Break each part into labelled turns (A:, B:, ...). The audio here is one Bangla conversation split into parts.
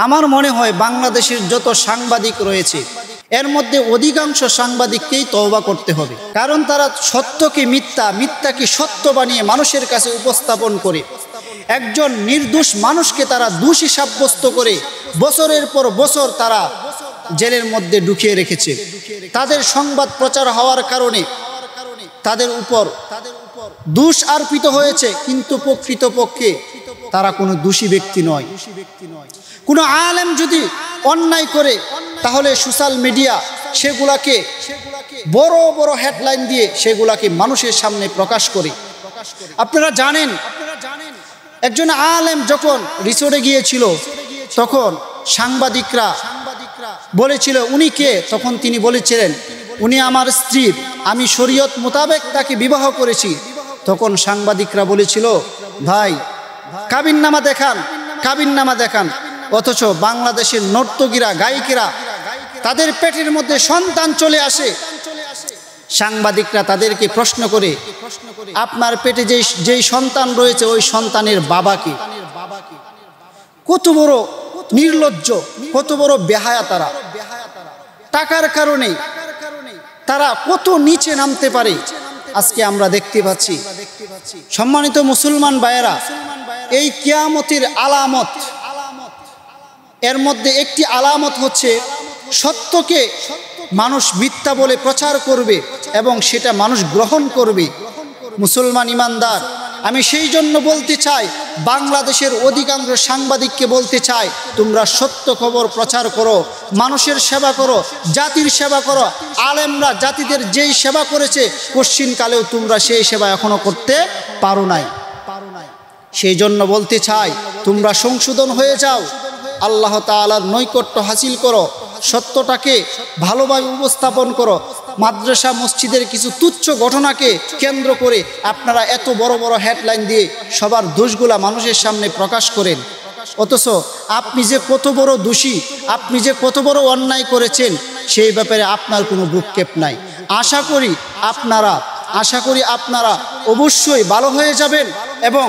A: আমার মনে হয় বাংলাদেশের যত সাংবাদিক রয়েছে এর মধ্যে অধিকাংশ সাংবাদিককেই তওবা করতে হবে, কারণ তারা সত্যকে মিথ্যা, মিথ্যাকে সত্য বানিয়ে মানুষের কাছে উপস্থাপন করে একজন নির্দোষ মানুষকে তারা দোষী সাব্যস্ত করে বছরের পর বছর তারা জেলের মধ্যে ঢুকিয়ে রেখেছে। তাদের সংবাদ প্রচার হওয়ার কারণে তাদের উপর দোষ আরোপিত হয়েছে, কিন্তু প্রকৃতপক্ষে তারা কোনো দোষী ব্যক্তি নয়। কোনো আলেম যদি অন্যায় করে তাহলে সোশ্যাল মিডিয়া সেগুলাকে বড় বড় হেডলাইন দিয়ে সেগুলাকে মানুষের সামনে প্রকাশ করে। আপনারা জানেন একজন আলেম যখন রিসোর্টে গিয়েছিল তখন সাংবাদিকরা বলেছিল উনি কে, তখন তিনি বলেছিলেন উনি আমার স্ত্রী, আমি শরীয়ত মোতাবেক তাকে বিবাহ করেছি। তখন সাংবাদিকরা বলেছিল ভাই কাবিননামা দেখান, কাবিননামা দেখান। অথচ বাংলাদেশের নর্তকীরা, গায়িকেরা তাদের পেটের মধ্যে সন্তান চলে আসে, সাংবাদিকরা তাদেরকে প্রশ্ন করে আপনার পেটে যেই সন্তান রয়েছে ওই সন্তানের বাবাকে। কত বড় নির্লজ্জ, কত বড় বেহায়া তারা! টাকার কারণে তারা কত নিচে নামতে পারে আজকে আমরা দেখতে পাচ্ছি। সম্মানিত মুসলমান ভাইয়েরা, এই কিয়ামতের আলামত, এর মধ্যে একটি আলামত হচ্ছে সত্যকে মানুষ মিথ্যা বলে প্রচার করবে এবং সেটা মানুষ গ্রহণ করবে। মুসলমান ইমানদার, আমি সেই জন্য বলতে চাই, বাংলাদেশের অধিকাংশ সাংবাদিককে বলতে চাই, তোমরা সত্য খবর প্রচার করো, মানুষের সেবা করো, জাতির সেবা করো। আলেমরা জাতিদের যেই সেবা করেছে পশ্চিমকালেও তোমরা সেই সেবা এখনো করতে পারো নাই। সেই জন্য বলতে চাই তোমরা সংশোধন হয়ে যাও, আল্লাহ তাআলার নৈকট্য হাসিল করো, সত্যটাকে ভালোভাবে উপস্থাপন করো। মাদ্রাসা মসজিদের কিছু তুচ্ছ ঘটনাকে কেন্দ্র করে আপনারা এত বড় বড় হেডলাইন দিয়ে সবার দোষগুলা মানুষের সামনে প্রকাশ করেন, অথচ আপনি যে কত বড় দোষী, আপনি যে কত বড় অন্যায় করেছেন সেই ব্যাপারে আপনার কোনো ভ্রুক্ষেপ নাই। আশা করি আপনারা অবশ্যই ভালো হয়ে যাবেন এবং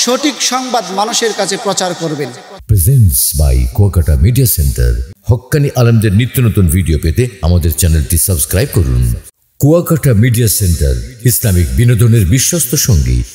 A: সঠিক সংবাদ মানুষের কাছে প্রচার করবেন।
B: Presents by Kuakata media centre. হক্কানি আলেমদের নিত্য নতুন ভিডিও পেতে আমাদের চ্যানেলটি সাবস্ক্রাইব করুন। কুয়াকাটা মিডিয়া সেন্টার, ইসলামিক বিনোদনের বিশ্বস্ত সঙ্গী।